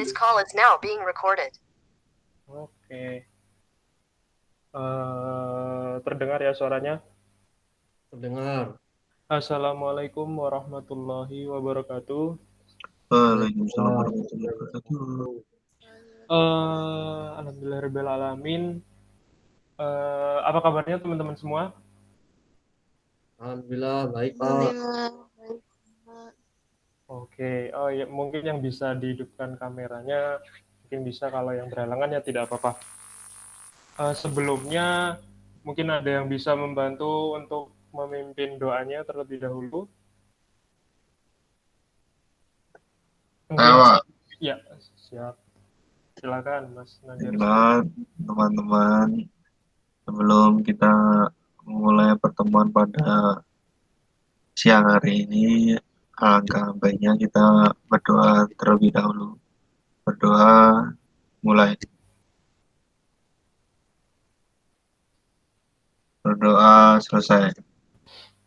This call is now being recorded. Oke. Terdengar ya suaranya? Terdengar. Assalamualaikum warahmatullahi wabarakatuh. Waalaikumsalam warahmatullahi wabarakatuh. Alhamdulillahirabbil alamin. Apa kabarnya teman-teman semua? Alhamdulillah baik Pak. Alhamdulillah, baik, Pak. Oke. Oh ya, mungkin yang bisa dihidupkan kameranya, mungkin bisa, kalau yang berhalangan ya tidak apa-apa. Sebelumnya mungkin ada yang bisa membantu untuk memimpin doanya terlebih dahulu. Pak. Ya, siap. Silakan Mas Nadir. Baiklah, teman-teman, sebelum kita memulai pertemuan pada siang hari ini, alangkah baiknya kita berdoa terlebih dahulu. Berdoa, mulai. Berdoa, selesai.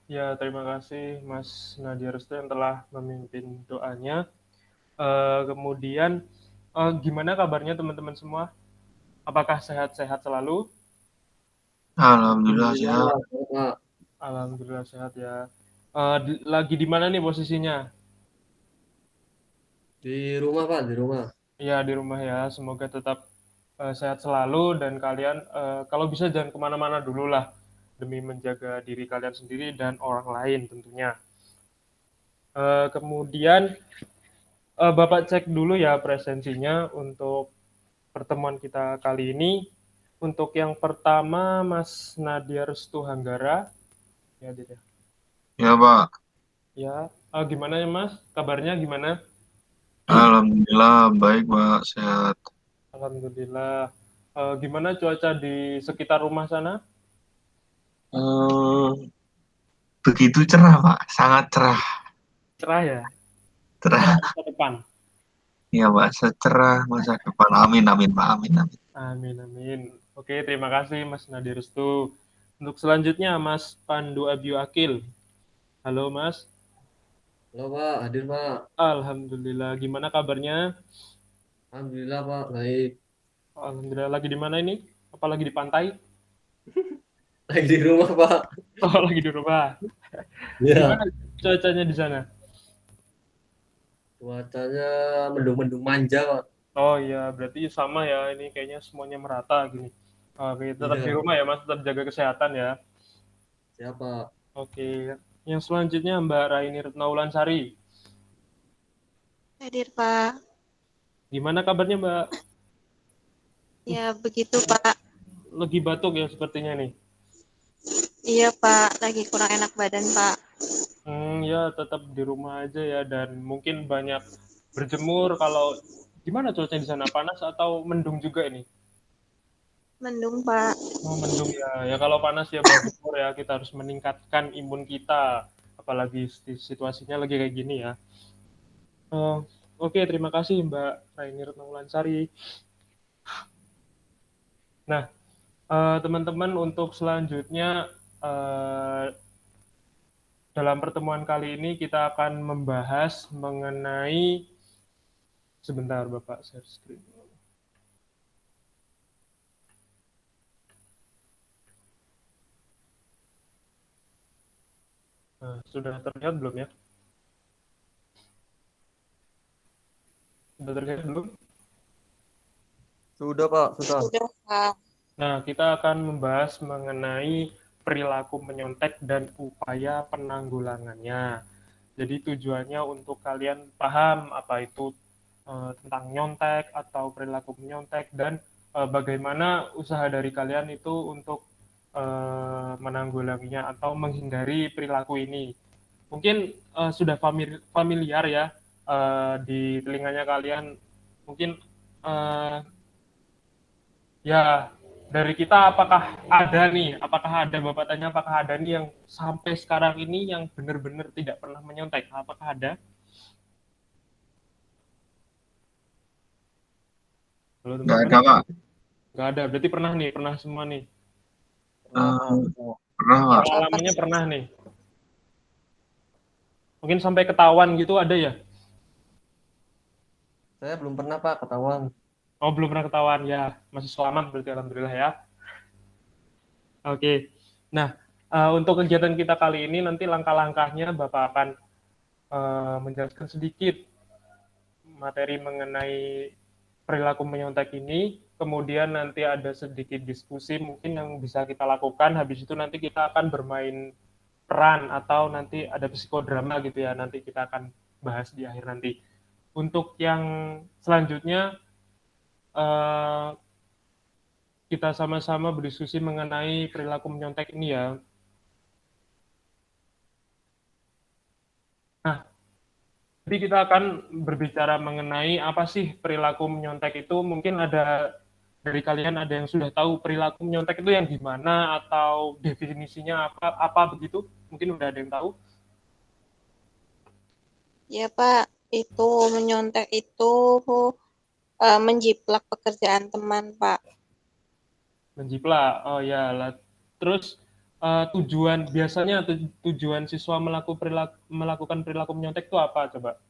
Ya, terima kasih Mas Nadir Restu yang telah memimpin doanya. Kemudian, gimana kabarnya teman-teman semua? Apakah sehat-sehat selalu? Alhamdulillah sehat. Pak. Alhamdulillah sehat ya. Lagi di mana nih posisinya? Di rumah Pak, di rumah. Ya, di rumah ya. Semoga tetap sehat selalu, dan kalian kalau bisa jangan kemana-mana dulu lah, demi menjaga diri kalian sendiri dan orang lain tentunya. Kemudian Bapak cek dulu ya presensinya untuk pertemuan kita kali ini. Untuk yang pertama, Mas Nadia Restu Hanggara. Ya, Dit, ya. Ya, Pak. Ya, gimana ya Mas? Kabarnya gimana? Alhamdulillah baik, Pak. Sehat. Alhamdulillah. Gimana cuaca di sekitar rumah sana? Begitu cerah, Pak. Sangat cerah. Cerah ya? Cerah. Masa depan. Iya, Pak. Secerah masa depan. Amin, amin, Pak. Amin, amin. Amin, amin. Oke, terima kasih Mas Nadia Restu. Untuk selanjutnya, Mas Pandu Abiu Akil. Halo, Mas. Halo Pak, hadir Pak. Alhamdulillah. Gimana kabarnya? Alhamdulillah Pak, baik. Alhamdulillah. Lagi di mana ini? Apa lagi di pantai? Lagi di rumah Pak. Oh, lagi di rumah. Iya. Gimana cuacanya di sana? Cuacanya mendung-mendung manja Pak. Oh iya, berarti sama ya. Ini kayaknya semuanya merata gini. Oke, tetap di Iya. rumah ya, Mas. Tetap jaga kesehatan ya. Siapa? Oke. Yang selanjutnya Mbak Raini Retnaulansari. Hadir, Pak. Gimana kabarnya, Mbak? Ya, begitu, Pak. Lagi batuk ya sepertinya nih. Iya, Pak. Lagi kurang enak badan, Pak. Ya tetap di rumah aja ya, dan mungkin banyak berjemur. Kalau gimana cuacanya di sana, panas atau mendung juga ini? Mendung, Pak. Oh, mendung ya. Ya kalau panas ya berjemur ya, kita harus meningkatkan imun kita, apalagi situasinya lagi kayak gini ya. Oke, terima kasih Mbak Raini Retnaulansari. Nah, teman-teman, untuk selanjutnya dalam pertemuan kali ini kita akan membahas mengenai, sebentar Bapak share screen. Nah, sudah terlihat belum ya? Sudah terlihat belum? Sudah Pak, sudah. Sudah, Pak. Nah, kita akan membahas mengenai perilaku menyontek dan upaya penanggulangannya. Jadi tujuannya untuk kalian paham apa itu tentang nyontek atau perilaku menyontek, dan bagaimana usaha dari kalian itu untuk menanggulanginya atau menghindari perilaku ini. Mungkin sudah familiar ya di telinganya kalian. Mungkin ya, dari kita apakah ada Bapak tanya, apakah ada nih yang sampai sekarang ini yang benar-benar tidak pernah menyontek? Apakah ada? Halo, Nggak ada, Pak. Nggak ada, berarti pernah semua nih. Pernah, Pak. Pengalamannya pernah nih. Mungkin sampai ketahuan gitu ada ya? Saya belum pernah Pak ketahuan. Oh, belum pernah ketahuan ya. Masih selamat berarti alhamdulillah ya. Oke. Nah, untuk kegiatan kita kali ini nanti langkah-langkahnya Bapak akan menjelaskan sedikit materi mengenai perilaku menyontek ini, kemudian nanti ada sedikit diskusi mungkin yang bisa kita lakukan, habis itu nanti kita akan bermain peran atau nanti ada psikodrama gitu ya, nanti kita akan bahas di akhir nanti. Untuk yang selanjutnya, eh, kita sama-sama berdiskusi mengenai perilaku menyontek ini ya. Nah, jadi kita akan berbicara mengenai apa sih perilaku menyontek itu. Mungkin ada dari kalian ada yang sudah tahu perilaku menyontek itu yang gimana atau definisinya apa begitu? Mungkin udah ada yang tahu. Ya Pak, itu menyontek itu menjiplak pekerjaan teman Pak. Menjiplak. Oh ya lah. Terus tujuan biasanya tujuan siswa melakukan perilaku menyontek itu apa coba?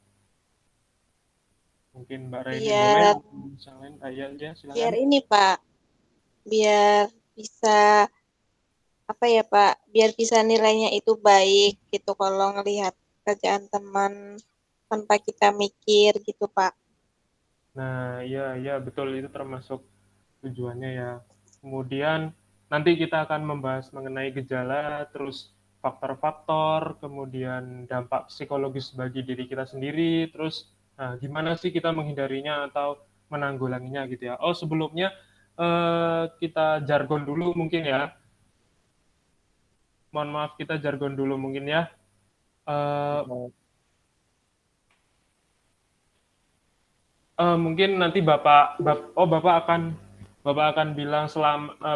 Mungkin Mbak Raini boleh, Biar misalnya ya biar silakan. ini Pak, biar bisa apa ya Pak, biar bisa nilainya itu baik gitu kalau ngelihat kerjaan teman tanpa kita mikir gitu Pak. Nah, ya betul itu termasuk tujuannya ya. Kemudian nanti kita akan membahas mengenai gejala, terus faktor-faktor, kemudian dampak psikologis bagi diri kita sendiri, terus gimana sih kita menghindarinya atau menanggulanginya gitu ya. Oh, sebelumnya kita jargon dulu mungkin ya. Mohon maaf kita jargon dulu mungkin ya. Eh, mungkin nanti Bapak akan bilang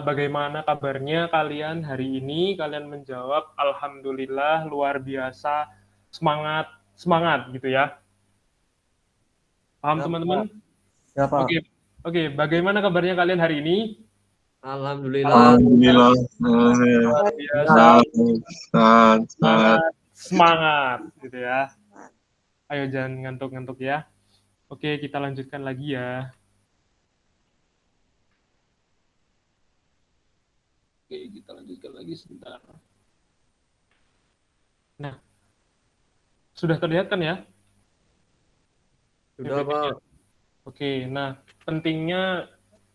bagaimana kabarnya kalian hari ini. Kalian menjawab alhamdulillah luar biasa, semangat semangat gitu ya. Paham Ya, teman-teman? Pak. Ya Pak. Oke. Oke, bagaimana kabarnya kalian hari ini? Alhamdulillah. Alhamdulillah. Luar biasa, Sangat. semangat semangat gitu ya. Ayo jangan ngantuk-ngantuk ya. Oke, kita lanjutkan lagi ya. Oke, kita lanjutkan lagi sebentar. Nah, sudah terlihat kan ya? Sudah Pak. Oke, nah pentingnya,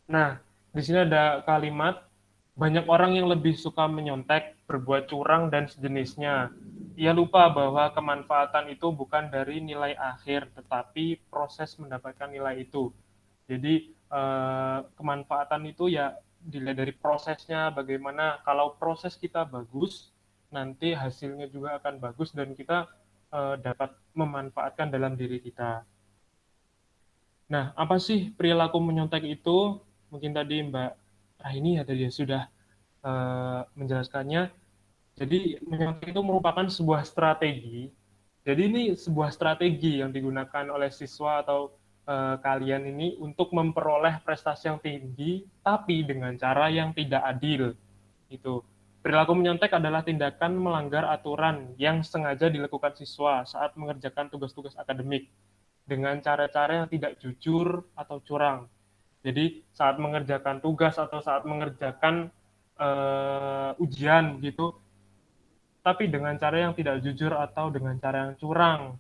nah di sini ada kalimat banyak orang yang lebih suka menyontek, berbuat curang dan sejenisnya. Ia lupa bahwa kemanfaatan itu bukan dari nilai akhir, tetapi proses mendapatkan nilai itu. Jadi kemanfaatan itu ya dilihat dari prosesnya, bagaimana kalau proses kita bagus, nanti hasilnya juga akan bagus dan kita dapat memanfaatkan dalam diri kita. Nah, apa sih perilaku menyontek itu? Mungkin tadi Mbak Raini ya tadi sudah menjelaskannya. Jadi menyontek itu merupakan sebuah strategi. Jadi ini sebuah strategi yang digunakan oleh siswa atau kalian ini untuk memperoleh prestasi yang tinggi, tapi dengan cara yang tidak adil. Itu. Perilaku menyontek adalah tindakan melanggar aturan yang sengaja dilakukan siswa saat mengerjakan tugas-tugas akademik dengan cara-cara yang tidak jujur atau curang. Jadi saat mengerjakan tugas atau saat mengerjakan ujian gitu, tapi dengan cara yang tidak jujur atau dengan cara yang curang,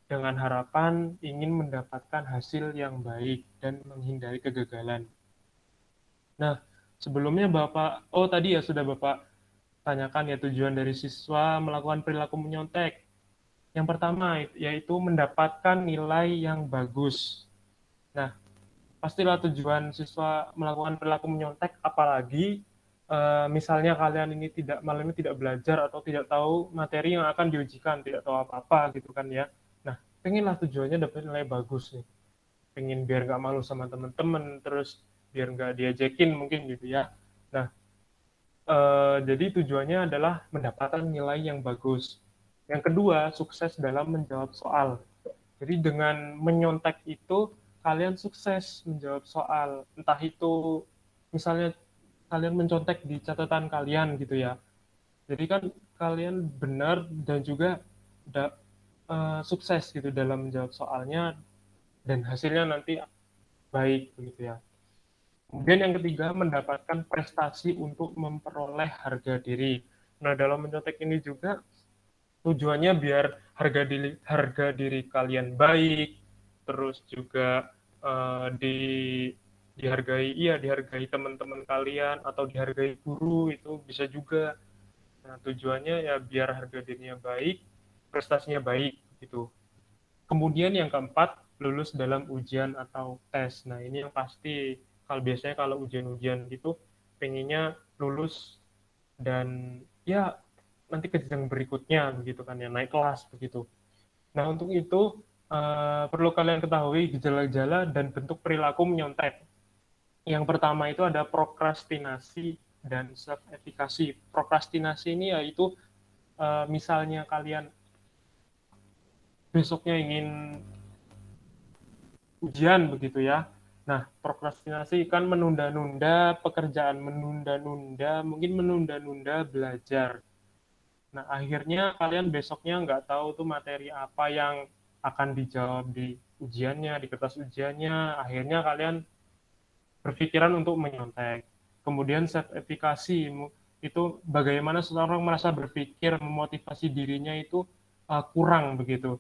dengan harapan ingin mendapatkan hasil yang baik dan menghindari kegagalan. Nah, sebelumnya tadi ya sudah Bapak tanyakan ya tujuan dari siswa melakukan perilaku menyontek. Yang pertama yaitu mendapatkan nilai yang bagus. Nah, pastilah tujuan siswa melakukan perilaku menyontek, apalagi misalnya kalian ini malam ini tidak belajar atau tidak tahu materi yang akan diujikan, tidak tahu apa-apa gitu kan ya. Nah, pengenlah tujuannya dapat nilai bagus nih. Pengen biar nggak malu sama teman-teman, terus biar nggak diajekin mungkin gitu ya. Nah, jadi tujuannya adalah mendapatkan nilai yang bagus. Yang kedua, sukses dalam menjawab soal. Jadi dengan menyontek itu kalian sukses menjawab soal, entah itu misalnya kalian mencontek di catatan kalian gitu ya. Jadi kan kalian benar dan juga sukses gitu dalam menjawab soalnya dan hasilnya nanti baik begitu ya. Kemudian yang ketiga, mendapatkan prestasi untuk memperoleh harga diri. Nah, dalam mencontek ini juga tujuannya biar harga diri kalian baik, terus juga dihargai teman-teman kalian atau dihargai guru itu bisa juga. Nah, tujuannya ya biar harga dirinya baik, prestasinya baik gitu. Kemudian yang keempat, lulus dalam ujian atau tes. Nah, ini yang pasti. Kalau biasanya kalau ujian-ujian gitu, pengennya lulus dan ya nanti ke jenjang berikutnya begitu kan ya, naik kelas begitu. Nah, untuk itu perlu kalian ketahui gejala-gejala dan bentuk perilaku menyontek. Yang pertama itu ada prokrastinasi dan self-efficacy. Prokrastinasi ini yaitu misalnya kalian besoknya ingin ujian begitu ya. Nah, prokrastinasi kan menunda-nunda pekerjaan, menunda-nunda, mungkin menunda-nunda belajar. Nah, akhirnya kalian besoknya nggak tahu tuh materi apa yang akan dijawab di ujiannya, di kertas ujiannya. Akhirnya kalian berpikiran untuk menyontek. Kemudian self-efficacy, itu bagaimana seseorang merasa berpikir, memotivasi dirinya itu kurang begitu.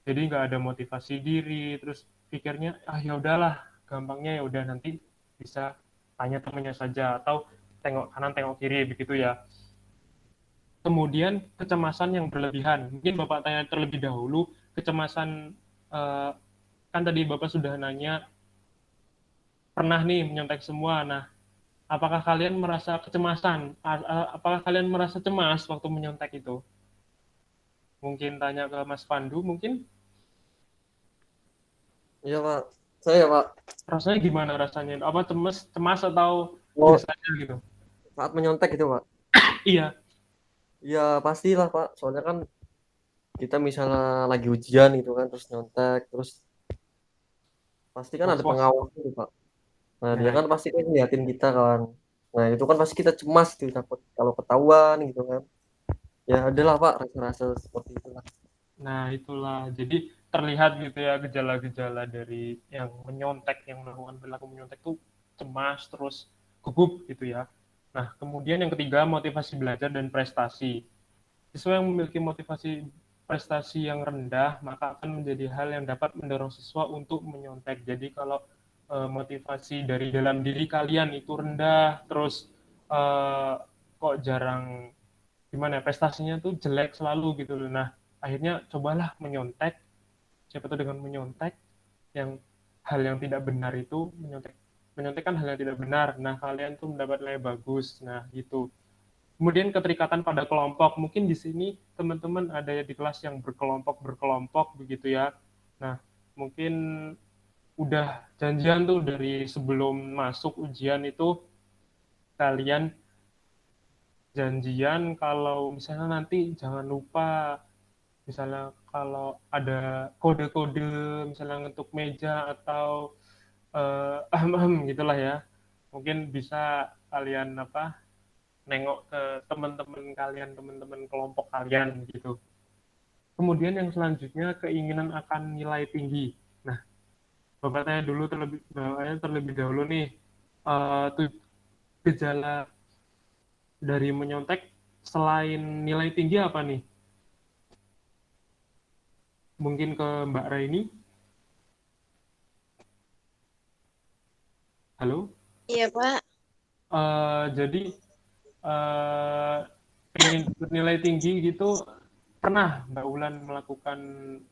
Jadi nggak ada motivasi diri, terus pikirnya ya udahlah, gampangnya ya udah nanti bisa tanya temannya saja atau tengok kanan tengok kiri begitu ya. Kemudian kecemasan yang berlebihan. Mungkin Bapak tanya terlebih dahulu, kecemasan kan tadi Bapak sudah nanya pernah nih menyontek semua. Nah, apakah kalian merasa kecemasan? Apakah kalian merasa cemas waktu menyontek itu? Mungkin tanya ke Mas Pandu, mungkin Iya Pak, saya Pak. rasanya gimana rasanya? Apa cemas atau Oh, biasa aja gitu? saat menyontek itu Pak. Iya, Ya pastilah Pak, soalnya kan kita misalnya lagi ujian gitu kan, terus nyontek, terus pasti kan ada was-was. pengawas gitu Pak. Nah dia Nah, kan pasti kan ngeliatin kita kan. Nah itu kan pasti kita cemas gitu, takut kalau ketahuan gitu kan. Ya adalah Pak, rasa-rasa seperti itulah. nah itulah. Jadi terlihat gitu ya gejala-gejala dari yang menyontek, yang melakukan perilaku menyontek itu cemas, terus gugup gitu ya. Nah, kemudian yang ketiga, motivasi belajar dan prestasi. Siswa yang memiliki motivasi prestasi yang rendah, maka akan menjadi hal yang dapat mendorong siswa untuk menyontek. Jadi kalau motivasi dari dalam diri kalian itu rendah, terus kok jarang gimana ya, prestasinya tuh jelek selalu gitu loh. Nah, akhirnya cobalah menyontek. Siapa tahu dengan menyontek yang hal yang tidak benar itu menyontek kan hal yang tidak benar. Nah, kalian tuh mendapat nilai bagus. Nah, gitu. Kemudian keterikatan pada kelompok. Mungkin di sini teman-teman ada di kelas yang berkelompok begitu ya. Nah, mungkin udah janjian tuh dari sebelum masuk ujian itu kalian janjian kalau misalnya nanti jangan lupa misalnya kalau ada kode-kode misalnya ngetuk meja atau gitulah ya. Mungkin bisa kalian nengok ke teman-teman kalian, teman-teman kelompok kalian gitu. Kemudian yang selanjutnya keinginan akan nilai tinggi. Nah, Bapak tanya dulu terlebih dahulu nih tuh gejala dari menyontek selain nilai tinggi apa nih? Mungkin ke Mbak Raini. Halo. Iya, Pak. Jadi eh pengen nilai tinggi gitu, pernah Mbak Ulan melakukan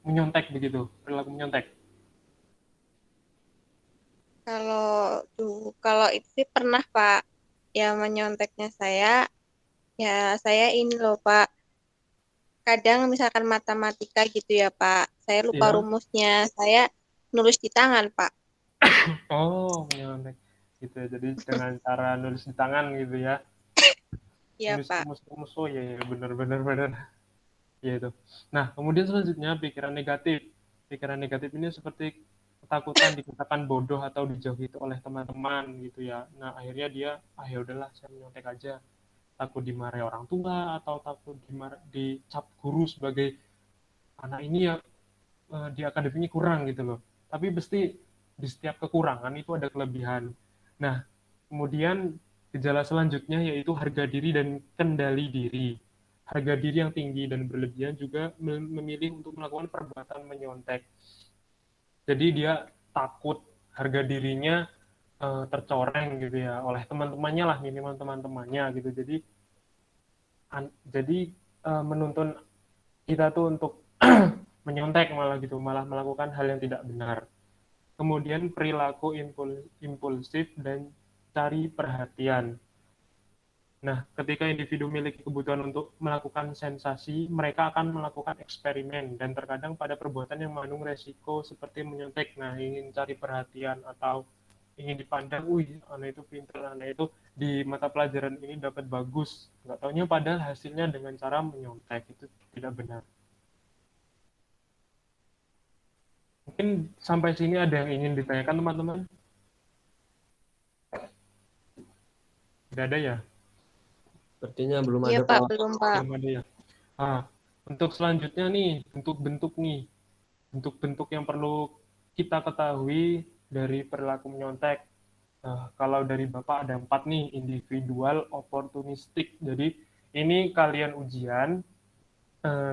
menyontek begitu, perilaku menyontek? Kalau itu sih pernah, Pak. Ya menyonteknya saya ini loh, Pak. Kadang misalkan matematika gitu ya, Pak. Saya lupa Iya. rumusnya. Saya nulis di tangan, Pak. Oh, menyontek gitu ya. Jadi dengan cara nulis di tangan gitu ya. Iya, Nulis Pak. rumus-rumus. Oh iya, ya, benar benar benar. Ya itu. Nah, kemudian selanjutnya pikiran negatif. Pikiran negatif ini seperti ketakutan dikatakan bodoh atau dijauhi oleh teman-teman gitu ya. Nah, akhirnya dia, ya udahlah saya menyontek aja. Takut dimarahi orang tua atau takut dicap guru sebagai anak ini ya di akademinya kurang gitu loh. tapi pasti di setiap kekurangan itu ada kelebihan. Nah, kemudian gejala selanjutnya yaitu harga diri dan kendali diri. Harga diri yang tinggi dan berlebihan juga memilih untuk melakukan perbuatan menyontek. Jadi dia takut harga dirinya tercoreng gitu ya oleh teman-temannya lah, minimal teman-temannya gitu. Jadi menuntun kita tuh untuk menyontek malah gitu, malah melakukan hal yang tidak benar. Kemudian perilaku impulsif dan cari perhatian. Nah, ketika individu memiliki kebutuhan untuk melakukan sensasi, mereka akan melakukan eksperimen dan terkadang pada perbuatan yang mengandung resiko seperti menyontek. Nah, ingin cari perhatian atau ingin dipandang, wih, anak itu pintar, anak itu di mata pelajaran ini dapat bagus. Nggak taunya padahal hasilnya dengan cara menyontek, itu tidak benar. Mungkin sampai sini ada yang ingin ditanyakan teman-teman? Tidak ada ya? Sepertinya belum Iya ada, Pak, Pak. belum Pak. Belum ada ya? Untuk selanjutnya nih, bentuk-bentuk yang perlu kita ketahui dari perilaku menyontek. Kalau dari Bapak ada 4 nih, individual, opportunistic. Jadi ini kalian ujian,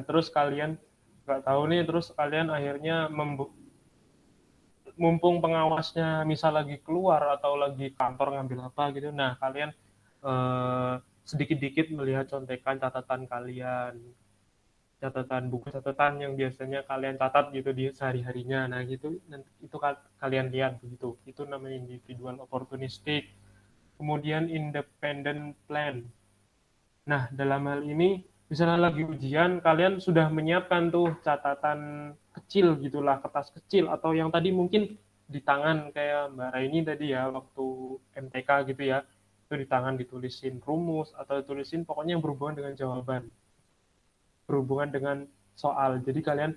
terus kalian nggak tahu nih, terus kalian akhirnya mumpung pengawasnya misal lagi keluar atau lagi kantor ngambil apa gitu, nah kalian sedikit-dikit melihat contekan catatan kalian, buku catatan yang biasanya kalian catat gitu di sehari-harinya, nah gitu itu kalian lihat begitu, itu namanya individual opportunistic. Kemudian independent plan. Nah, dalam hal ini misalnya lagi ujian, kalian sudah menyiapkan tuh catatan kecil gitulah, kertas kecil, atau yang tadi mungkin di tangan kayak Mbak Raini tadi ya, waktu MTK gitu ya, itu di tangan ditulisin rumus, atau ditulisin pokoknya yang berhubungan dengan jawaban, berhubungan dengan soal. Jadi kalian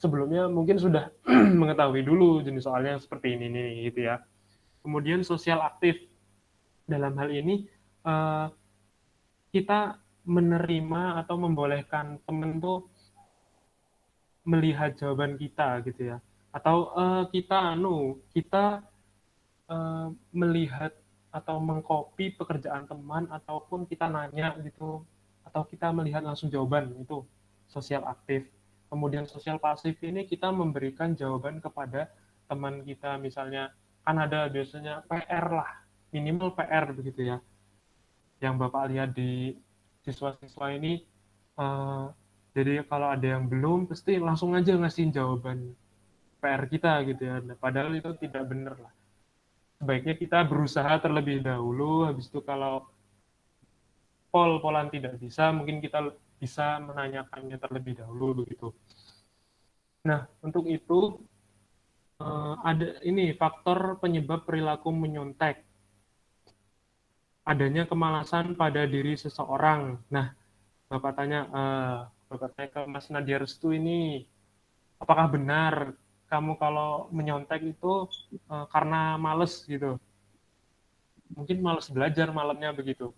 sebelumnya mungkin sudah mengetahui dulu jenis soalnya seperti ini nih gitu ya. Kemudian sosial aktif. Dalam hal ini kita menerima atau membolehkan temen tuh melihat jawaban kita gitu ya, atau kita melihat atau mengcopy pekerjaan teman, ataupun kita nanya gitu, atau kita melihat langsung jawaban, itu sosial aktif. Kemudian sosial pasif ini kita memberikan jawaban kepada teman kita, misalnya kan ada biasanya PR lah, minimal PR begitu ya, yang Bapak lihat di siswa-siswa ini, jadi kalau ada yang belum, pasti langsung aja ngasih jawaban PR kita gitu ya. Nah, padahal itu tidak benar lah. Sebaiknya kita berusaha terlebih dahulu, habis itu kalau polan tidak bisa, mungkin kita bisa menanyakannya terlebih dahulu begitu. Nah, untuk itu ada ini faktor penyebab perilaku menyontek. Adanya kemalasan pada diri seseorang. Nah, Bapak tanya ke Mas Nadia Restu ini, apakah benar kamu kalau menyontek itu karena males gitu? Mungkin males belajar malamnya begitu.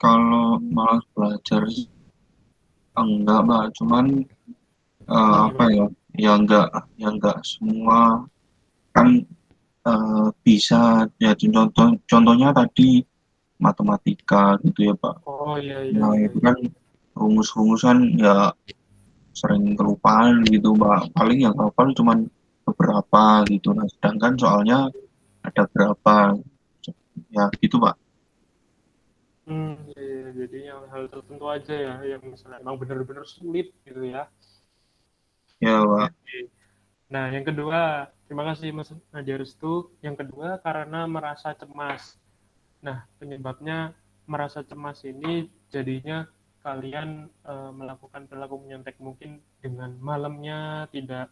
Kalau malas belajar enggak, Pak. Cuman apa ya? Ya enggak semua kan bisa. Ya contohnya tadi matematika gitu ya, Pak. Oh iya. Nah, itu kan rumus-rumusan ya sering kelupaan gitu, Pak. Paling yang hafal cuman beberapa gitu. Nah, sedangkan soalnya ada berapa. Ya, gitu, Pak. Iya. Jadi yang hal tertentu aja ya, yang misalnya emang benar-benar sulit gitu ya. Ya, Pak. Nah, yang kedua, terima kasih Mas Nadia Restu. Yang kedua, karena merasa cemas. Nah, penyebabnya merasa cemas ini jadinya kalian melakukan perilaku menyontek, mungkin dengan malamnya tidak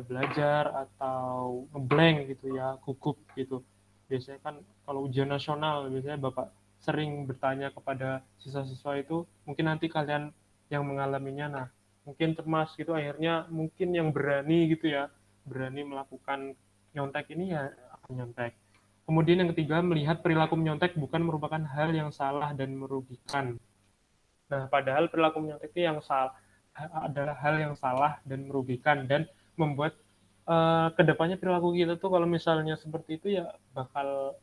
belajar atau ngeblank gitu ya, gugup gitu. Biasanya kan kalau ujian nasional, biasanya Bapak sering bertanya kepada siswa-siswa itu, mungkin nanti kalian yang mengalaminya, nah mungkin cemas gitu, akhirnya mungkin yang berani gitu ya, berani melakukan nyontek ini ya akan nyontek. Kemudian yang ketiga, melihat perilaku menyontek bukan merupakan hal yang salah dan merugikan. Nah, padahal perilaku menyontek itu yang salah adalah hal yang salah dan merugikan, dan membuat kedepannya perilaku kita tuh kalau misalnya seperti itu ya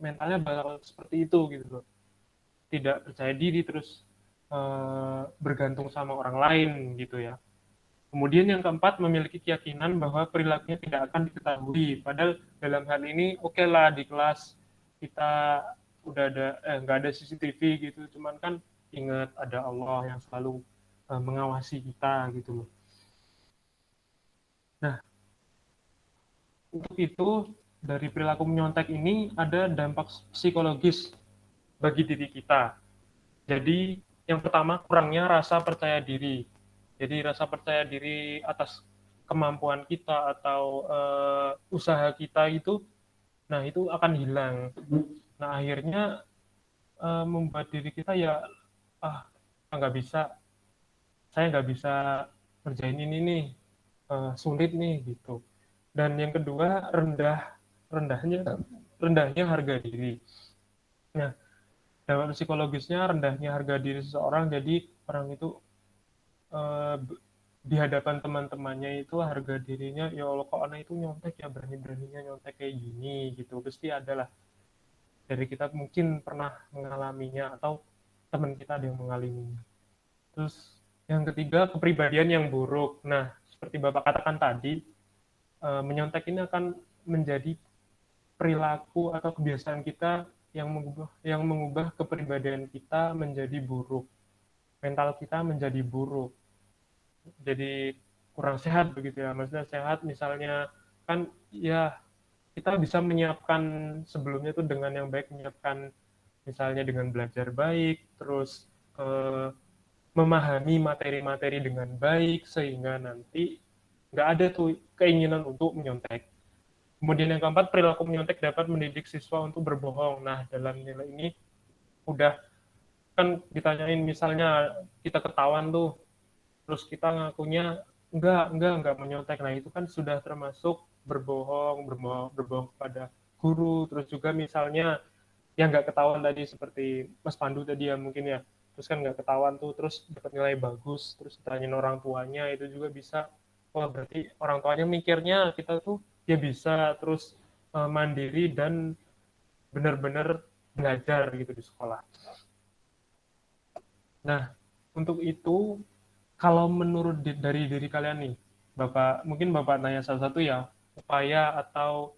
mentalnya bakal seperti itu gitu loh. Tidak percaya diri terus bergantung sama orang lain gitu ya. Kemudian yang keempat, memiliki keyakinan bahwa perilakunya tidak akan diketahui. Padahal dalam hal ini oke lah di kelas kita udah ada nggak ada CCTV gitu, cuman kan ingat ada Allah yang selalu mengawasi kita gitu loh. Nah, untuk itu dari perilaku menyontek ini ada dampak psikologis bagi diri kita. Jadi yang pertama, kurangnya rasa percaya diri. Jadi rasa percaya diri atas kemampuan kita atau usaha kita itu, nah itu akan hilang. Nah akhirnya membuat diri kita ya nggak bisa, saya nggak bisa ngerjain ini nih, sulit nih gitu. Dan yang kedua, rendahnya harga diri. Nah, dampak psikologisnya rendahnya harga diri seseorang, jadi orang itu di hadapan teman-temannya itu harga dirinya, ya Allah kok anak itu nyontek ya, berani-beraninya nyontek kayak gini gitu. Pasti ada lah dari kita mungkin pernah mengalaminya atau teman kita ada yang mengalaminya. Terus yang ketiga, kepribadian yang buruk. Nah, seperti Bapak katakan tadi, menyontek ini akan menjadi perilaku atau kebiasaan kita yang mengubah kepribadian kita menjadi buruk. Mental kita menjadi buruk. Jadi kurang sehat begitu ya. Maksudnya sehat misalnya kan ya kita bisa menyiapkan sebelumnya tuh dengan yang baik, menyiapkan misalnya dengan belajar baik, terus memahami materi-materi dengan baik sehingga nanti nggak ada tuh keinginan untuk menyontek. Kemudian yang keempat, perilaku menyontek dapat mendidik siswa untuk berbohong. Nah, dalam nilai ini udah kan ditanyain misalnya kita ketahuan tuh, terus kita ngakunya enggak menyontek. Nah, itu kan sudah termasuk berbohong kepada guru. Terus juga misalnya yang nggak ketahuan tadi seperti Mas Pandu tadi ya mungkin ya, terus kan nggak ketahuan tuh, terus dapat nilai bagus, terus ditanyain orang tuanya, itu juga bisa, oh berarti orang tuanya mikirnya kita tuh ya bisa terus mandiri dan benar-benar belajar gitu di sekolah. Nah, untuk itu kalau menurut dari diri kalian nih, mungkin Bapak nanya salah satu ya, upaya atau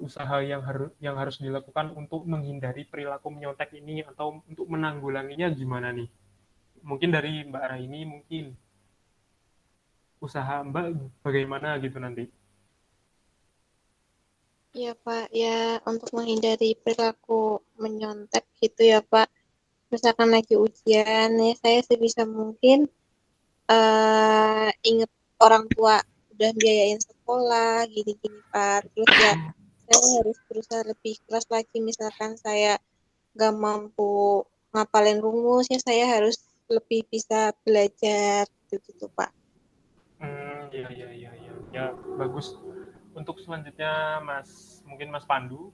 usaha yang harus dilakukan untuk menghindari perilaku menyontek ini atau untuk menanggulanginya gimana nih? Mungkin dari Mbak Raini, mungkin usaha Mbak bagaimana gitu nanti? Ya Pak, ya untuk menghindari perilaku menyontek gitu ya Pak. Misalkan lagi ujian ya, saya sebisa mungkin inget orang tua udah biayain sekolah gini-gini Pak. Terus ya saya harus berusaha lebih keras lagi. Misalkan saya nggak mampu ngapalin rumus ya, saya harus lebih bisa belajar gitu Pak. Ya bagus. Untuk selanjutnya mungkin Mas Pandu,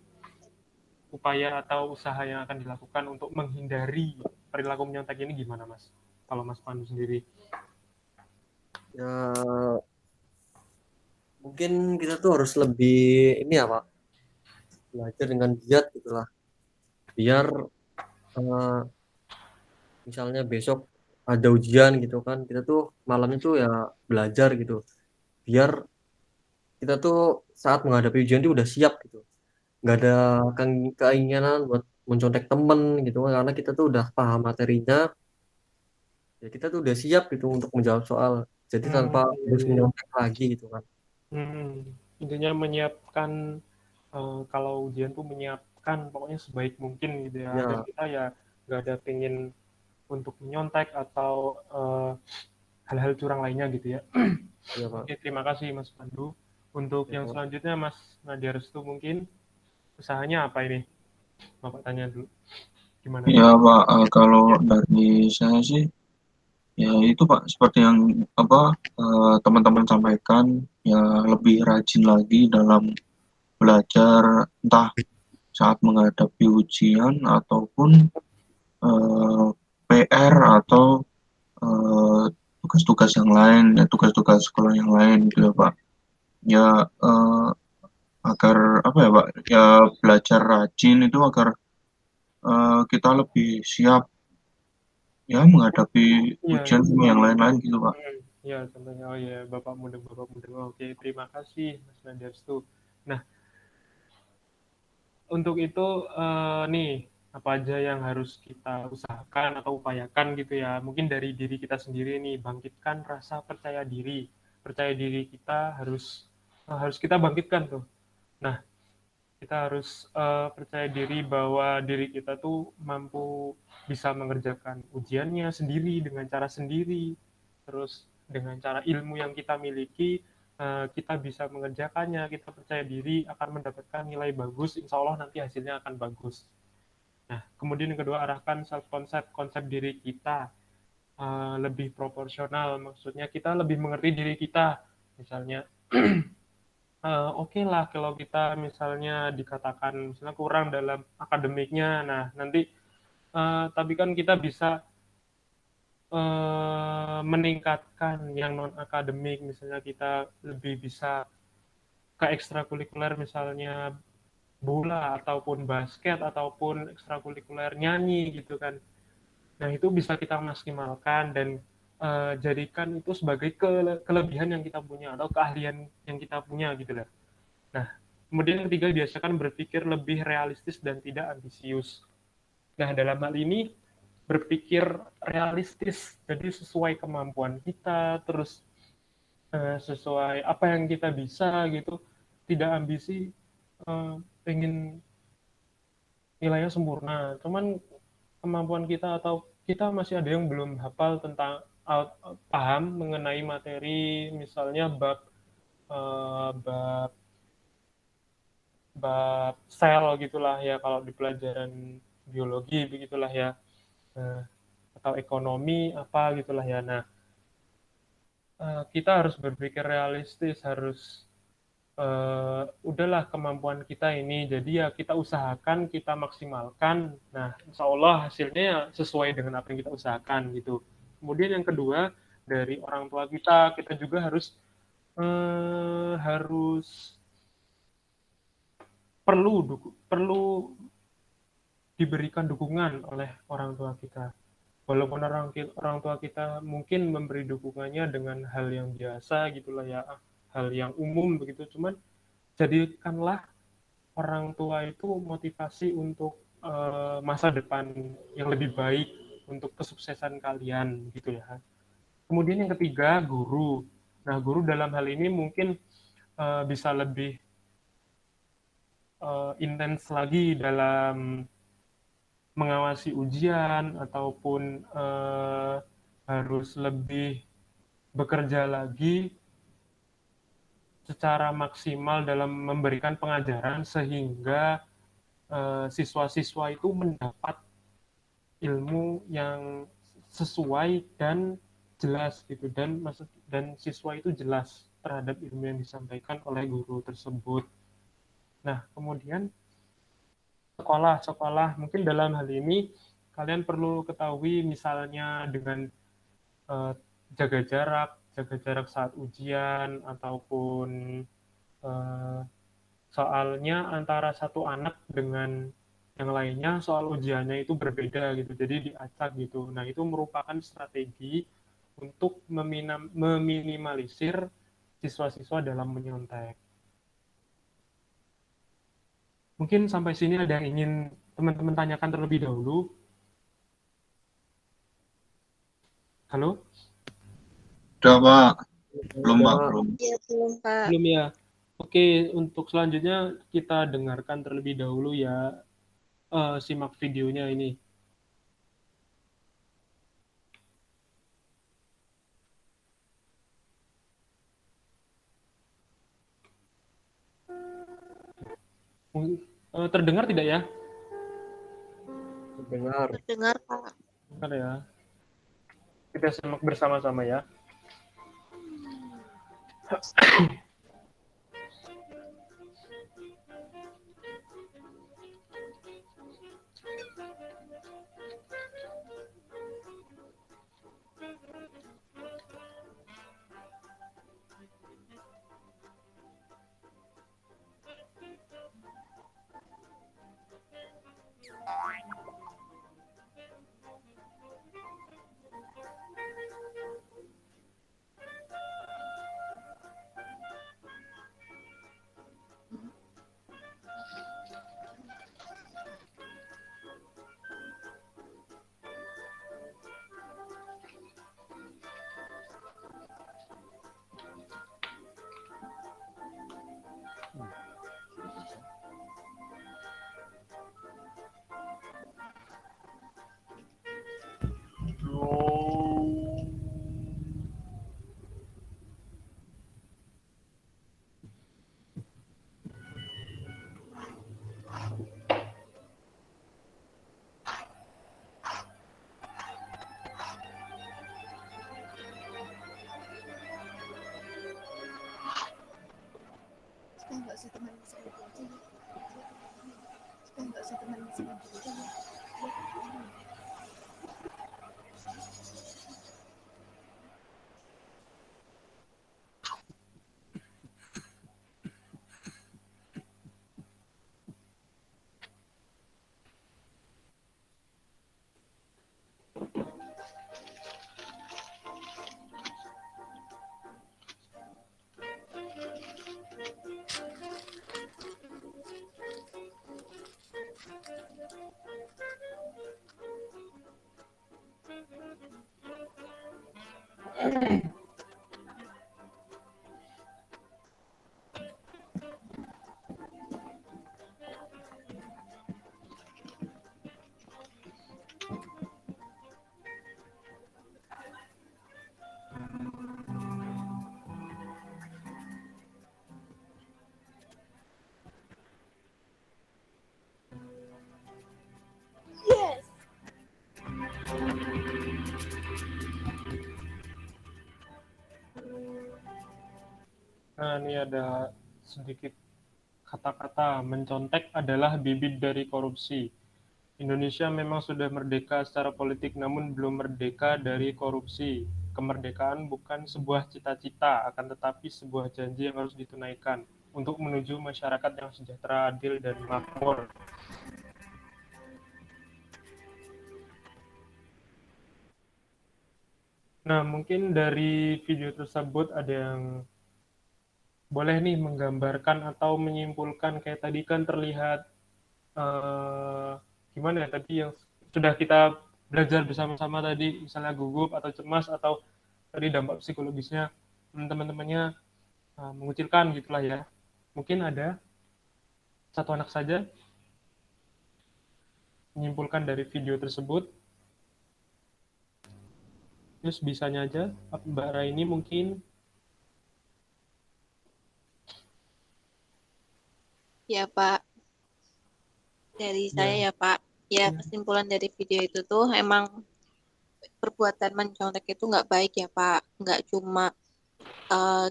upaya atau usaha yang akan dilakukan untuk menghindari perilaku menyontek ini gimana Mas? Kalau Mas Pandu sendiri? Ya mungkin kita tuh harus lebih ini ya Pak, belajar dengan giat gitulah, biar misalnya besok ada ujian gitu kan, kita tuh malamnya tuh ya belajar gitu, biar kita tuh saat menghadapi ujian tuh udah siap gitu, nggak ada keinginan buat mencontek temen gitu kan, karena kita tuh udah paham materinya, ya kita tuh udah siap gitu untuk menjawab soal, jadi tanpa harus menyontek lagi gitu kan. Intinya menyiapkan, kalau ujian tuh menyiapkan pokoknya sebaik mungkin gitu ya, dan kita ya nggak ada pengen untuk menyontek atau hal-hal curang lainnya gitu ya. Ya, Pak. Oke, terima kasih Mas Pandu. Untuk yang selanjutnya Mas Nadia Restu, mungkin usahanya apa ini? Bapak tanya dulu. Gimana? Ya Pak, kalau dari saya sih ya itu Pak, seperti yang teman-teman sampaikan, ya lebih rajin lagi dalam belajar, entah saat menghadapi ujian ataupun PR atau tugas-tugas yang lain, ya tugas-tugas sekolah yang lain gitu ya Pak. ya agar apa ya Pak, ya belajar rajin itu agar kita lebih siap ya menghadapi Iya, ujian sama yang lain-lain gitu Pak. ya contohnya, oh ya, Bapak Mudeng, oke, terima kasih Mas Nadestu. Nah, untuk itu nih, apa aja yang harus kita usahakan atau upayakan gitu ya, mungkin dari diri kita sendiri nih, bangkitkan rasa percaya diri kita harus kita bangkitkan tuh. Nah, kita harus percaya diri bahwa diri kita tuh mampu bisa mengerjakan ujiannya sendiri dengan cara sendiri, terus dengan cara ilmu yang kita miliki kita bisa mengerjakannya, kita percaya diri akan mendapatkan nilai bagus, insya Allah nanti hasilnya akan bagus. Nah, kemudian yang kedua, arahkan self konsep diri kita lebih proporsional, maksudnya kita lebih mengerti diri kita, misalnya oke lah kalau kita misalnya dikatakan misalnya kurang dalam akademiknya, nah nanti tapi kan kita bisa meningkatkan yang non akademik, misalnya kita lebih bisa ke ekstrakurikuler, misalnya bola ataupun basket ataupun ekstrakurikuler nyanyi gitu kan. Nah itu bisa kita maksimalkan dan jadikan itu sebagai kelebihan yang kita punya atau keahlian yang kita punya gitu lah. Nah, kemudian yang ketiga, biasakan berpikir lebih realistis dan tidak ambisius. Nah, dalam hal ini berpikir realistis, jadi sesuai kemampuan kita, terus sesuai apa yang kita bisa gitu, tidak ambisi pengen nilainya sempurna, cuman kemampuan kita atau kita masih ada yang belum hafal tentang paham mengenai materi, misalnya bab bab sel gitulah ya kalau di pelajaran biologi begitulah ya. Nah, atau ekonomi apa gitulah ya. Nah, kita harus berpikir realistis, harus udahlah kemampuan kita ini, jadi ya kita usahakan, kita maksimalkan. Nah, insya Allah hasilnya ya sesuai dengan apa yang kita usahakan gitu. Kemudian yang kedua, dari orang tua kita juga harus perlu diberikan dukungan oleh orang tua kita. Walaupun orang tua kita mungkin memberi dukungannya dengan hal yang biasa gitulah ya, hal yang umum begitu, cuman jadikanlah orang tua itu motivasi untuk masa depan yang lebih baik, untuk kesuksesan kalian gitu ya. Kemudian yang ketiga, guru. Nah, guru dalam hal ini mungkin bisa lebih intens lagi dalam mengawasi ujian ataupun harus lebih bekerja lagi secara maksimal dalam memberikan pengajaran sehingga siswa-siswa itu mendapat ilmu yang sesuai dan jelas gitu, dan siswa itu jelas terhadap ilmu yang disampaikan oleh guru tersebut. Nah, kemudian sekolah mungkin dalam hal ini kalian perlu ketahui, misalnya dengan eh, jaga jarak saat ujian, ataupun eh, soalnya antara satu anak dengan yang lainnya soal ujiannya itu berbeda gitu, jadi diacak gitu. Nah, itu merupakan strategi untuk meminimalisir siswa-siswa dalam menyontek. Mungkin sampai sini ada yang ingin teman-teman tanyakan terlebih dahulu. Halo? Udah Pak, belum Pak, Udah. belum. Iya, belum, Pak. Belum ya? Oke, untuk selanjutnya kita dengarkan terlebih dahulu ya, simak videonya ini. Terdengar tidak ya? Dengar. Terdengar, Pak. Dengar ya. Kita simak bersama-sama ya. usah teman seribu aja ya. Kita nggak usah teman seribu aja ya. Yes. Nah, ini ada sedikit kata-kata mencontek adalah bibit dari korupsi. Indonesia memang sudah merdeka secara politik, namun belum merdeka dari korupsi. Kemerdekaan bukan sebuah cita-cita, akan tetapi sebuah janji yang harus ditunaikan untuk menuju masyarakat yang sejahtera, adil, dan makmur. Nah, mungkin dari video tersebut ada yang boleh nih menggambarkan atau menyimpulkan kayak tadi kan terlihat gimana ya tadi yang sudah kita belajar bersama-sama tadi, misalnya gugup atau cemas atau tadi dampak psikologisnya teman-temannya mengucilkan gitulah ya. Mungkin ada satu anak saja menyimpulkan dari video tersebut. Terus bisanya aja Mbak Raini mungkin. Ya Pak, dari saya ya Pak. Ya, kesimpulan dari video itu tuh emang perbuatan mencontek itu nggak baik ya Pak. Nggak cuma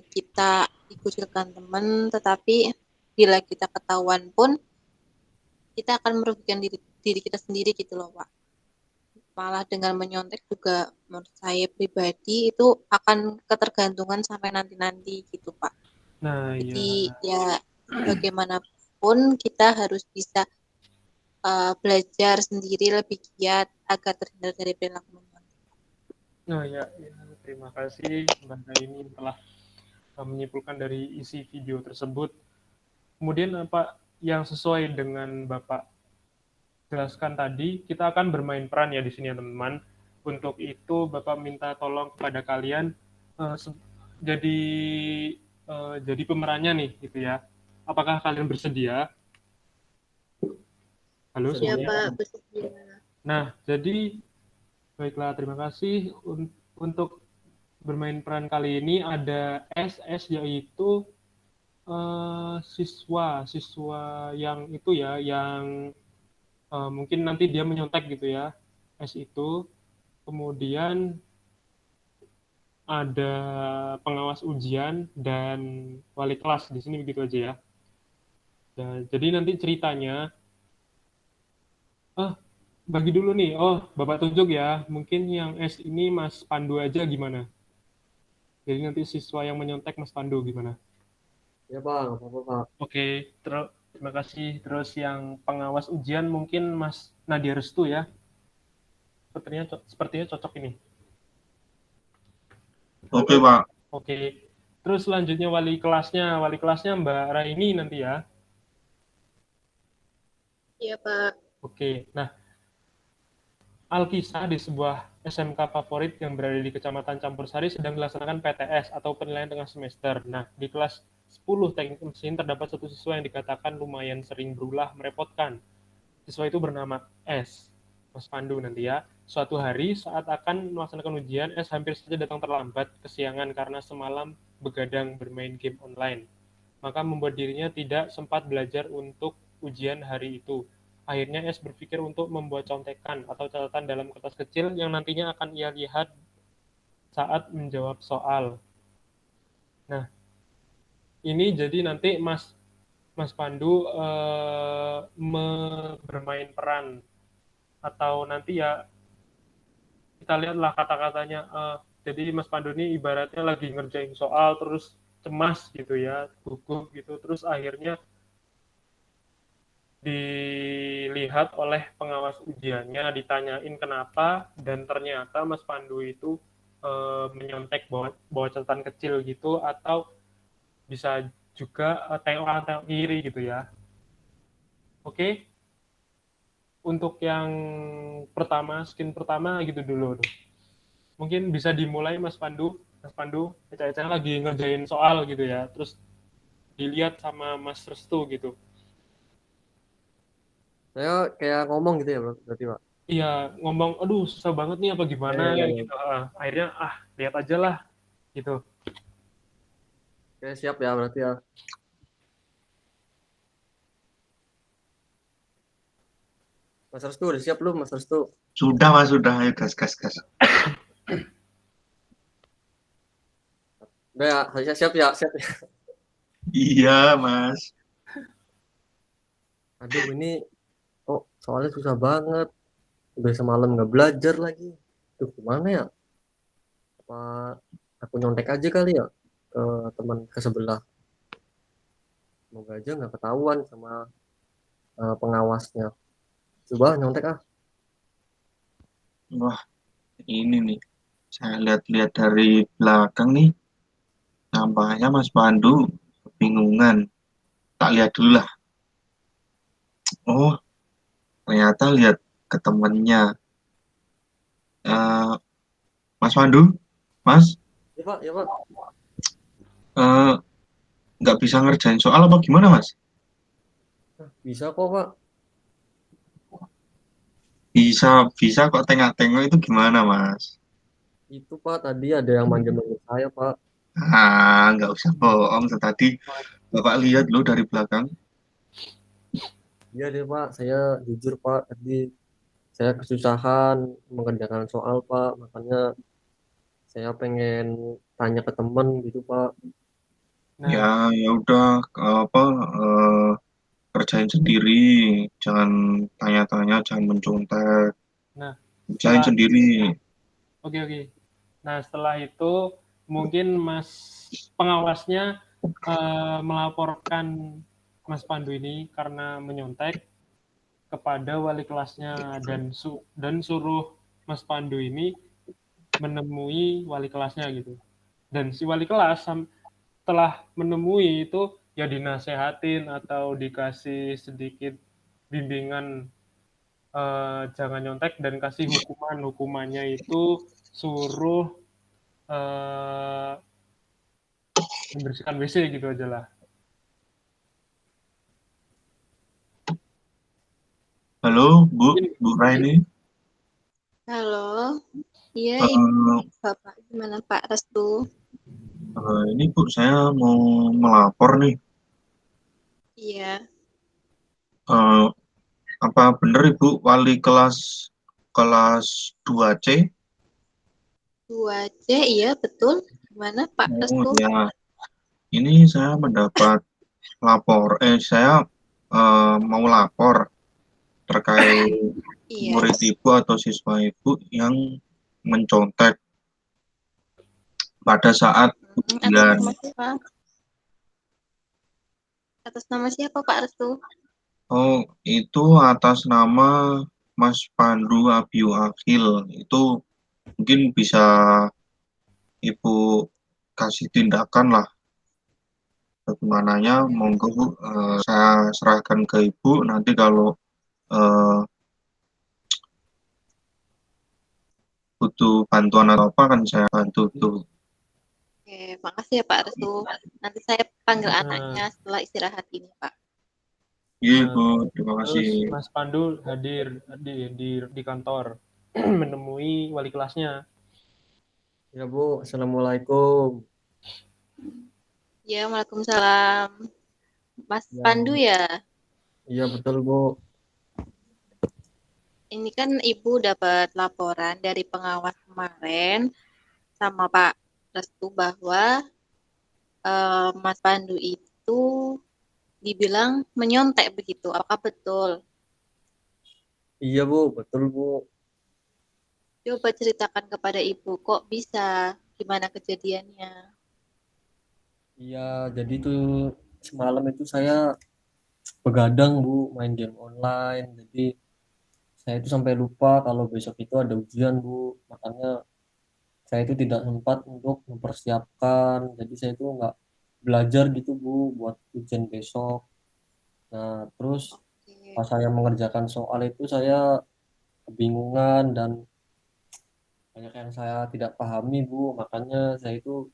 kita dikucilkan teman, tetapi bila kita ketahuan pun kita akan merugikan diri kita sendiri gitu loh Pak. Malah dengan menyontek juga menurut saya pribadi itu akan ketergantungan sampai nanti-nanti gitu Pak. Nah, Jadi ya. ya bagaimanapun kita harus bisa belajar sendiri lebih giat agar terhindar dari perilaku menyontek. Nah, ya, terima kasih Mbak Raini telah menyimpulkan dari isi video tersebut. Kemudian apa yang sesuai dengan Bapak jelaskan tadi, kita akan bermain peran ya di sini ya teman-teman. Untuk itu Bapak minta tolong kepada kalian jadi jadi pemerannya nih gitu ya. Apakah kalian bersedia? Halo Ya semuanya. Pak, bersedia. Nah, jadi baiklah terima kasih untuk bermain peran kali ini ada SS yaitu siswa yang itu ya yang mungkin nanti dia menyontek gitu ya S itu, kemudian ada pengawas ujian dan wali kelas di sini begitu aja ya. Dan, jadi nanti ceritanya bagi dulu nih, Bapak tunjuk ya, mungkin yang S ini Mas Pandu aja gimana? Jadi nanti siswa yang menyontek Mas Pandu gimana? Ya Pak, nggak apa-apa Pak. Oke, terima kasih. Terus yang pengawas ujian mungkin Mas Nadia Restu ya. Sepertinya cocok ini. Oke, Pak. Oke. Terus selanjutnya wali kelasnya Mbak Raini nanti ya. Iya Pak. Oke. Nah, Alkisah di sebuah SMK favorit yang berada di Kecamatan Campursari sedang dilaksanakan PTS atau penilaian tengah semester. Nah, di kelas 10 teknik mesin terdapat satu siswa yang dikatakan lumayan sering berulah merepotkan. Siswa itu bernama S. Mas Pandu nanti ya. Suatu hari saat akan melaksanakan ujian, S hampir saja datang terlambat kesiangan karena semalam begadang bermain game online. Maka membuat dirinya tidak sempat belajar untuk ujian hari itu. Akhirnya S berpikir untuk membuat contekan atau catatan dalam kertas kecil yang nantinya akan ia lihat saat menjawab soal. Nah, ini jadi nanti Mas Mas Pandu bermain peran, atau nanti ya kita lihatlah kata-katanya. Jadi Mas Pandu ini ibaratnya lagi ngerjain soal terus cemas gitu ya, gugup gitu, terus akhirnya dilihat oleh pengawas ujiannya, ditanyain kenapa, dan ternyata Mas Pandu itu menyontek bawa catatan kecil gitu, atau bisa juga tengok kanan tengok kiri gitu ya. Oke, untuk yang pertama, skin pertama gitu dulu. Mungkin bisa dimulai Mas Pandu. Mas Pandu, Eca lagi ngerjain soal gitu ya, terus dilihat sama Mas Restu gitu. Saya kayak ngomong gitu ya berarti Pak. Iya, ngomong, aduh susah banget nih apa gimana gitu. Akhirnya, lihat aja lah gitu. Oke, siap ya berarti ya. Mas Restu udah siap belum Mas Restu? Sudah Mas, sudah. Ayo gas, gas, gas. Udah ya, saya siap ya, siap ya. Iya Mas. Aduh ini, soalnya susah banget. Udah semalam nggak belajar lagi. Tuh gimana ya? Apa aku nyontek aja kali ya ke teman ke sebelah. Semoga aja nggak ketahuan sama pengawasnya. Coba nyontek ah. Wah, ini nih. Saya lihat-lihat dari belakang nih. Nampaknya Mas Pandu kebingungan. Tak lihat dulu lah. Oh, ternyata lihat ke temennya. Eh, Mas Pandu, Mas, Ya Pak. eh, nggak bisa ngerjain soal apa gimana Mas? Bisa kok Pak. Bisa, bisa kok tengok-tengok itu gimana Mas? Itu Pak tadi ada yang manggil-manggil saya Pak. Nggak usah bohong. Tadi Bapak lihat loh dari belakang. Iya deh Pak, saya jujur Pak tadi saya kesusahan mengerjakan soal Pak, makanya saya pengen tanya ke temen gitu Pak. Nah, Ya udah, apa, eh, kerjain sendiri. Jangan tanya-tanya, jangan mencontek. nah Kerjain setelah sendiri. oke. Nah, setelah itu mungkin Mas pengawasnya melaporkan Mas Pandu ini karena menyontek kepada wali kelasnya, dan suruh Mas Pandu ini menemui wali kelasnya gitu. Dan si wali kelas setelah menemui itu ya dinasehatin atau dikasih sedikit bimbingan, jangan nyontek, dan kasih hukumannya itu suruh eh, membersihkan WC gitu aja lah. Halo, Bu Raini. Halo, iya Eh, Bapak gimana Pak Restu? ini Bu, saya mau melapor nih. Iya, Eh, apa benar Ibu wali kelas 2C? 2C, iya betul. Gimana Pak Oh Restu? ya, ini saya mendapat saya mau lapor terkait Iya. murid Ibu atau siswa Ibu yang mencontek pada saat Atas ujian. nama siapa? Atas nama siapa Pak Restu? Oh, itu atas nama Mas Pandu Abiu Akhil. Itu mungkin bisa Ibu kasih tindakan lah. Bagaimananya, monggo Bu, saya serahkan ke Ibu. Nanti kalau eh, butuh bantuan atau apa kan saya bantu tuh. Oke, makasih ya Pak Restu. Nanti saya panggil Nah, anaknya setelah istirahat ini Pak. Iya nah, Bu, terima kasih. terus Mas Pandu hadir di kantor menemui wali kelasnya. Ya Bu, Assalamualaikum. Ya, Waalaikumsalam. Mas Ya, Pandu ya? iya betul Bu. Ini kan Ibu dapat laporan dari pengawas kemarin sama Pak Restu bahwa Mas Pandu itu dibilang menyontek begitu. Apakah betul? Iya Bu, betul Bu. Coba ceritakan kepada ibu, kok bisa? Gimana kejadiannya? Iya, jadi tuh semalam itu saya begadang Bu, main game online. Jadi saya itu sampai lupa kalau besok itu ada ujian Bu. Makanya saya itu tidak sempat untuk mempersiapkan. Jadi saya itu nggak belajar gitu Bu buat ujian besok. Nah, terus Oke. pas saya mengerjakan soal itu saya kebingungan dan banyak yang saya tidak pahami Bu. Makanya saya itu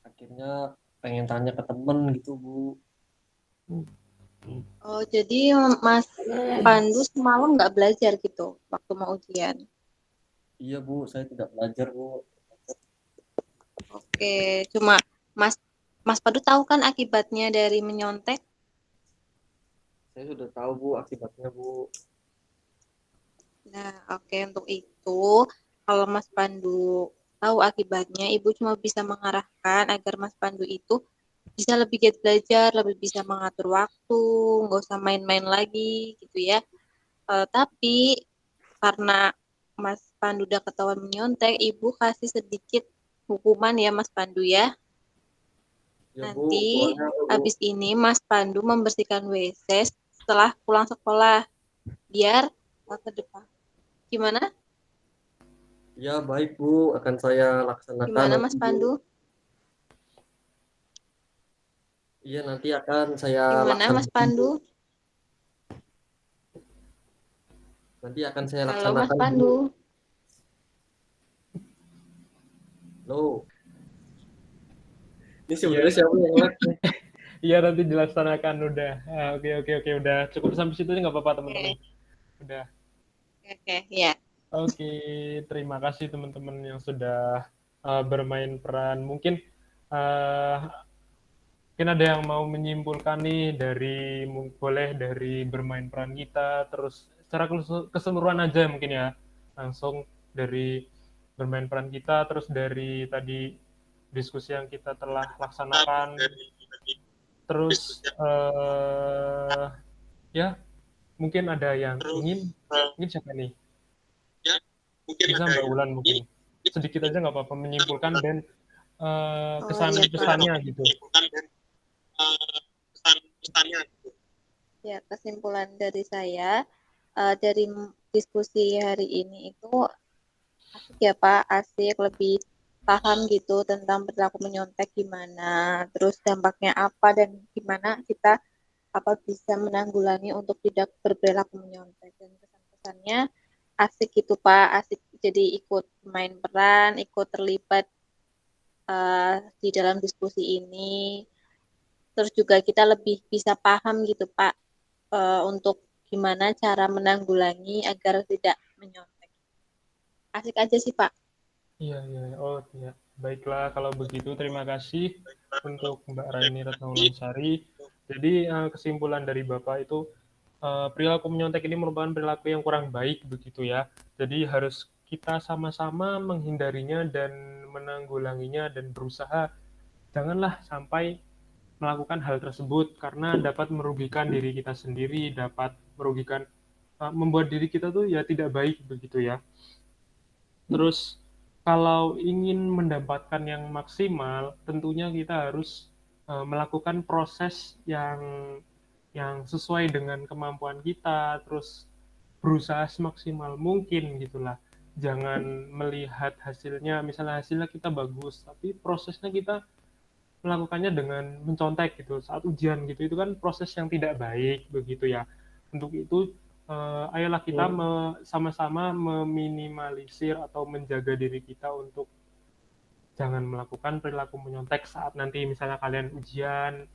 akhirnya pengen tanya ke temen gitu Bu. Oh, jadi Mas Pandu semalam nggak belajar gitu waktu mau ujian? Iya Bu, saya tidak belajar Bu. Oke, cuma Mas Mas Pandu tahu kan akibatnya dari menyontek? Saya sudah tahu Bu akibatnya Bu. Nah, oke, untuk itu kalau Mas Pandu tahu akibatnya, Ibu cuma bisa mengarahkan agar Mas Pandu itu bisa lebih giat belajar, lebih bisa mengatur waktu, nggak usah main-main lagi gitu ya. Tapi karena Mas Pandu udah ketahuan menyontek, Ibu kasih sedikit hukuman ya Mas Pandu ya. Ya Bu, Nanti hukumannya apa Bu? habis ini Mas Pandu membersihkan WC setelah pulang sekolah biar ke depan. Gimana? Ya baik Bu, akan saya laksanakan Gimana nanti Mas Bu. Pandu? Iya nanti akan saya Gimana Mas laksanakan Bu. Pandu? Nanti akan saya Halo Mas laksanakan Bu. Pandu. Loh, ini Iya, sebenarnya siapa yang lag? iya nanti dilaksanakan udah. Oke oke oke udah cukup sampai situ nggak apa-apa teman-teman. Udah. Oke, ya. Oke, terima kasih teman-teman yang sudah bermain peran. Uh, mungkin ada yang mau menyimpulkan nih dari boleh dari bermain peran kita, terus secara keseluruhan aja mungkin ya, langsung dari bermain peran kita, terus dari tadi diskusi yang kita telah laksanakan, terus ya mungkin ada yang ingin siapa nih? Bisa Mbak Wulan mungkin sedikit aja nggak apa-apa menyimpulkan dan kesan-kesannya gitu. Ya, kesimpulan dari saya dari diskusi hari ini itu asik ya Pak, asik lebih paham gitu tentang perilaku menyontek gimana, terus dampaknya apa dan gimana kita bisa menanggulangi untuk tidak berperilaku menyontek dan kesan-kesannya asik gitu Pak, asik jadi ikut main peran, ikut terlibat di dalam diskusi ini. Terus juga kita lebih bisa paham gitu Pak untuk gimana cara menanggulangi agar tidak menyontek. Asik aja sih Pak. Iya. Oh iya. Baiklah kalau begitu terima kasih untuk Mbak Raini Retnaulasari. Jadi kesimpulan dari Bapak itu perilaku menyontek ini merupakan perilaku yang kurang baik begitu ya. Jadi harus kita sama-sama menghindarinya dan menanggulanginya dan berusaha janganlah sampai melakukan hal tersebut karena dapat merugikan diri kita sendiri, dapat merugikan membuat diri kita tuh ya tidak baik begitu ya. Terus kalau ingin mendapatkan yang maksimal, tentunya kita harus melakukan proses yang sesuai dengan kemampuan kita, terus berusaha semaksimal mungkin gitulah. Jangan melihat hasilnya, misalnya hasilnya kita bagus, tapi prosesnya kita melakukannya dengan mencontek gitu saat ujian gitu, itu kan proses yang tidak baik begitu ya. Untuk itu ayolah kita sama-sama meminimalisir atau menjaga diri kita untuk jangan melakukan perilaku menyontek saat nanti misalnya kalian ujian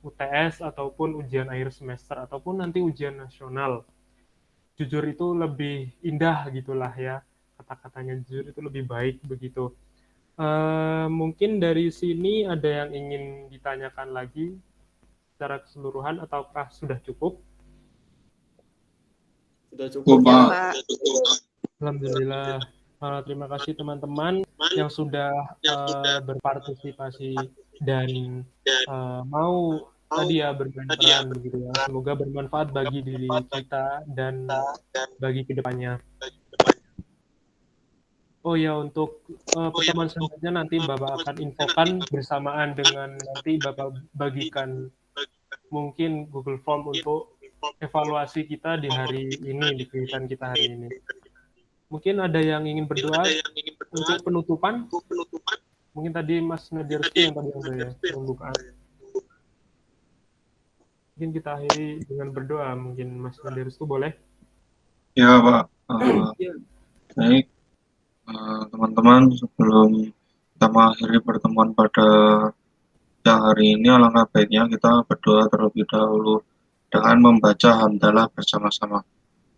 UTS ataupun ujian akhir semester ataupun nanti ujian nasional. Jujur itu lebih indah gitulah ya, kata-katanya jujur itu lebih baik begitu. Mungkin dari sini ada yang ingin ditanyakan lagi secara keseluruhan ataukah sudah cukup? Sudah cukup Ya, Pak. Pak. Alhamdulillah. Terima kasih teman-teman yang sudah berpartisipasi dan mau tadi ya bermain peran begitu ya. Semoga bermanfaat bagi diri kita dan bagi kedepannya. Oh ya, untuk pertemuan selanjutnya nanti Bapak akan infokan bersamaan dengan nanti Bapak bagikan mungkin Google Form untuk evaluasi kita di hari ini, di kegiatan kita hari ini. Mungkin ada yang ingin berdoa untuk penutupan? Mungkin tadi Mas Nadia Restu yang tadi ada ya, pembukaan. Mungkin kita akhiri dengan berdoa, mungkin Mas Nadia Restu boleh? Ya Pak. Ya. Baik, teman-teman, sebelum kita mengakhiri pertemuan pada siang hari ini, alangkah baiknya kita berdoa terlebih dahulu dengan membaca hamdalah bersama-sama.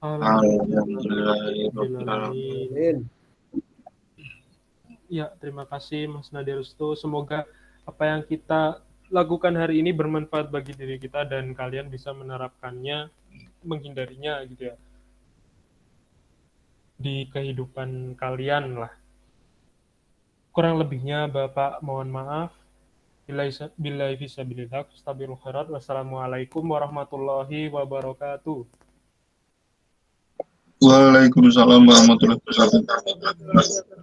Alhamdulillahirabbil alamin. Amin. Ya, terima kasih Mas Nadia Restu. Semoga apa yang kita lakukan hari ini bermanfaat bagi diri kita dan kalian bisa menerapkannya, menghindarinya gitu ya, di kehidupan kalian lah. Kurang lebihnya Bapak mohon maaf. Billahi fisabilillah, astaghfirul khairat. Wassalamualaikum warahmatullahi wabarakatuh. Waalaikumsalam warahmatullahi wabarakatuh.